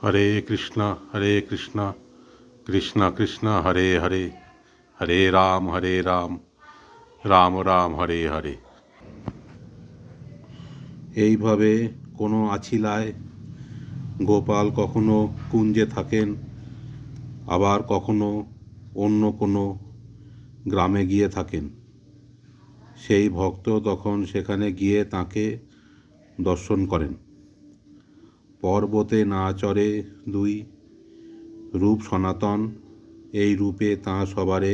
হরে কৃষ্ণ কৃষ্ণ কৃষ্ণ হরে হরে হরে রাম রাম রাম হরে হরে। এইভাবে কোনো আছিলায় গোপাল কখনো কুঞ্জে থাকেন, আবার কখনো অন্য কোনো গ্রামে গিয়ে থাকেন। সেই ভক্ত তখন সেখানে গিয়ে তাঁকে দর্শন করেন। পর্বতে না চড়ে দুই রূপ সনাতন, এই রূপে তাঁ সবারে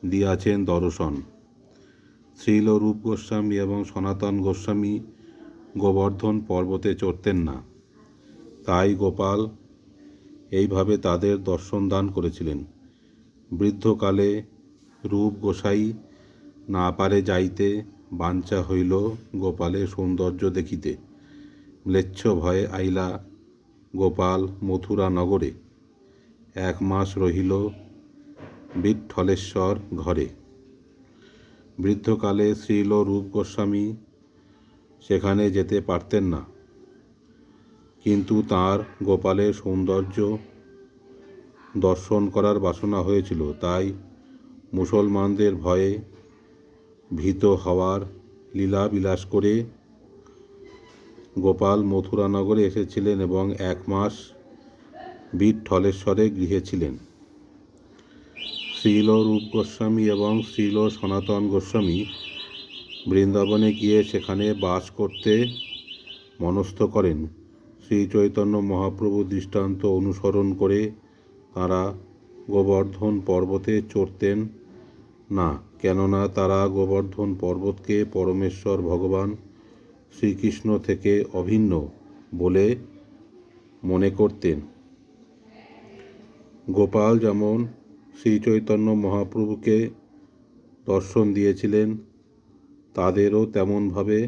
দিয়াছেন দর্শন। শ্রীল রূপ গোস্বামী এবং সনাতন গোস্বামী গোবর্ধন পর্বতে চড়তেন না, তাই গোপাল এইভাবে তাদের দর্শন দান করেছিলেন। বৃদ্ধকালে রূপ গোসাই না পারে যাইতে, বাঞ্ছা হইল গোপালের সৌন্দর্য দেখিতে। ম্লেচ্ছ ভয়ে আইলা গোপাল মথুরা নগরে, 1 মাস রহিল বিট্ঠলেশ্বর ঘরে। বৃদ্ধকালে শ্রীল রূপ গোস্বামী সেখানে যেতে পারতেন না, কিন্তু তাঁর গোপালের সৌন্দর্য দর্শন করার বাসনা হয়েছিল। তাই মুসলমানদের ভয়ে ভীত হওয়ার লীলা বিলাস করে গোপাল মথুরানগরে এসেছিলেন এবং 1 মাস বিট্ঠলেশ্বরে গৃহে ছিলেন। শ্রীল রূপ গোস্বামী এবং শ্রীল সনাতন গোস্বামী বৃন্দাবনে গিয়ে সেখানে বাস করতে মনস্থ করেন। শ্রী চৈতন্য মহাপ্রভু দৃষ্টান্ত অনুসরণ করে তাঁরা গোবর্ধন পর্বতে চড়তেন না, কেননা তারা গোবর্ধন পর্বতকে পরমেশ্বর ভগবান শ্রীকৃষ্ণ থেকে অভিন্ন বলে মনে করতেন। গোপাল যেমন শ্রী চৈতন্য মহাপ্রভুকে দর্শন দিয়েছিলেন, তাদেরও তেমনভাবে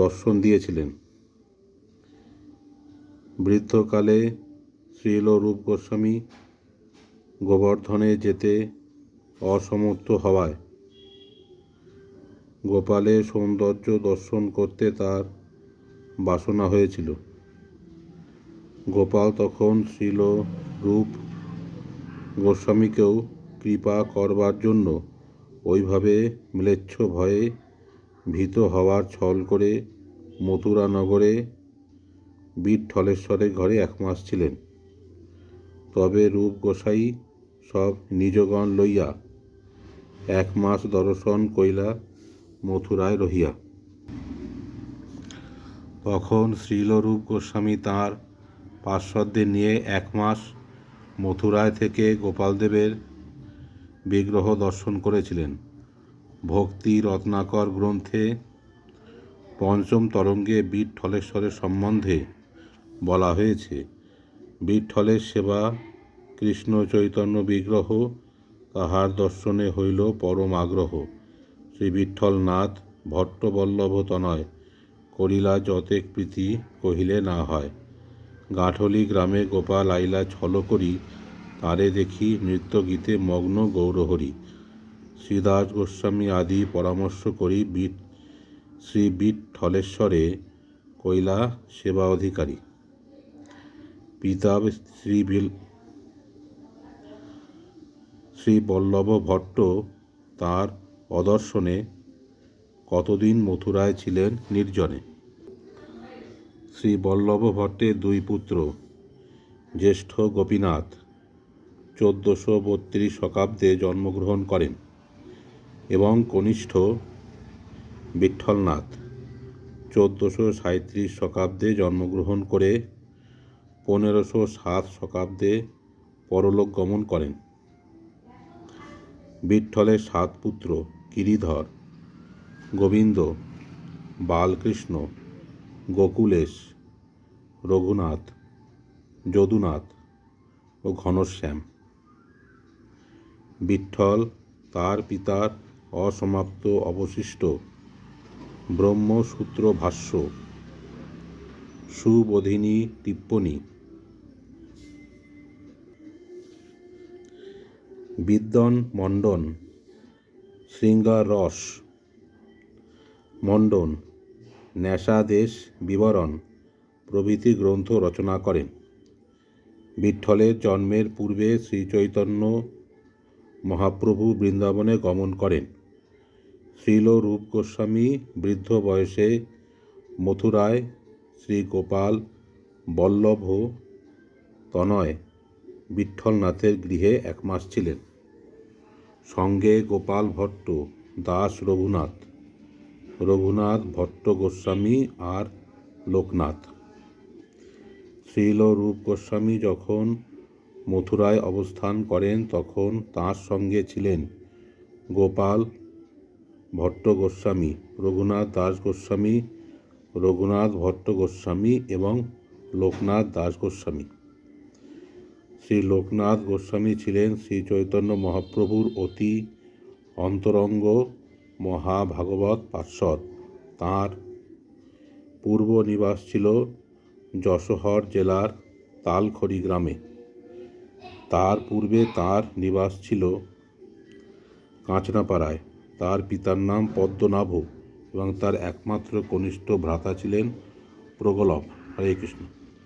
দর্শন দিয়েছিলেন। বৃদ্ধকালে শ্রীল রূপ গোস্বামী গোবর্ধনে যেতে অসমর্থ হওয়ায় গোপালের সৌন্দর্য দর্শন করতে তার বাসনা হয়েছিল। গোপাল তখন শ্রীল রূপ গোস্বামীকেও কৃপা করবার জন্য ওইভাবে ম্লেচ্ছ ভয়ে ভীত হওয়ার ছল করে মথুরা নগরে বিট্ঠলেশ্বরের ঘরে 1 মাস ছিলেন। তবে রূপ গোসাই সব নিজগণ লইয়া 1 মাস দর্শন কইলা মথুরায় রহিয়া। তখন শ্রীল রূপ গোস্বামী তাঁর পার্শ্বদের নিয়ে 1 মাস মথুরায় থেকে গোপালদেবের বিগ্রহ দর্শন করেছিলেন। ভক্তি রত্নাকর গ্রন্থে পঞ্চম তরঙ্গে বিট্ঠলেশ্বরের সম্বন্ধে বলা হয়েছে, বিট্ঠলের সেবা কৃষ্ণ চৈতন্য বিগ্রহ, তাহার দর্শনে হইল পরম আগ্রহ। শ্রী বিট্ঠলনাথ ভট্টবল্লভ তনয়, করিলা যতেক প্রীতি কহিলে না হয়। গাঠলি গ্রামে গোপাল আইলা ছল করি, তারে দেখি নৃত্য গীতে মগ্ন গৌরহরি। শ্রীদাস গোস্বামী আদি পরামর্শ করি শ্রী বিট্ঠলেশ্বরে কইলা সেবা অধিকারী। পিতা শ্রী বল্লভ ভট্ট তাঁর অদর্শনে কতদিন মথুরায় ছিলেন নির্জনে। শ্রী বল্লভ ভট্টের 2 পুত্র, জ্যেষ্ঠ গোপীনাথ 1432 শকাব্দে জন্মগ্রহণ করেন এবং কনিষ্ঠ বিট্ঠলনাথ 1437 শকাব্দে জন্মগ্রহণ করে 1507 শকাব্দে পরলোক গমন করেন। বিট্ঠলের 7 পুত্র গিরিধর, গোবিন্দ, বালকৃষ্ণ, গোকুলেশ, রঘুনাথ, যদুনাথ ও ঘনশ্যাম। বিট্ঠল তার পিতার অসমাপ্ত অবশিষ্ট ব্রহ্মসূত্র ভাষ্য, সুবোধিনী টিপ্পনী, বিদ্বন মণ্ডন, শৃঙ্গার রস মণ্ডন, নেশাদেশ বিবরণ, প্রভৃতি গ্রন্থ রচনা করেন। বিঠ্ঠলের জন্মের পূর্বে শ্রীচৈতন্য মহাপ্রভু বৃন্দাবনে গমন করেন। শ্রীল রূপ গোস্বামী বৃদ্ধ বয়সে মথুরায় শ্রী গোপাল বল্লভ তনয় বিঠ্ঠলনাথের গৃহে 1 মাস ছিলেন। সঙ্গে গোপাল ভট্ট, দাস রঘুনাথ ভট্ট গোস্বামী আর লোকনাথ। শ্রীল রূপ গোস্বামী যখন মথুরায় অবস্থান করেন তখন তাঁর সঙ্গে ছিলেন গোপাল ভট্ট গোস্বামী, রঘুনাথ দাস গোস্বামী, রঘুনাথ ভট্ট গোস্বামী এবং লোকনাথ দাস গোস্বামী। শ্রী লোকনাথ গোস্বামী ছিলেন শ্রী চৈতন্য মহাপ্রভুর অতি অন্তরঙ্গ মহাভাগবত পার্ষদ। তাঁর পূর্ব নিবাস ছিল যশোহর জেলার তালখড়ি গ্রামে। তার পূর্বে তাঁর নিবাস ছিল কাঁচনাপাড়ায়। তার পিতার নাম পদ্মনাভ এবং তার একমাত্র কনিষ্ঠ ভ্রাতা ছিলেন প্রগলভ। হরে কৃষ্ণ।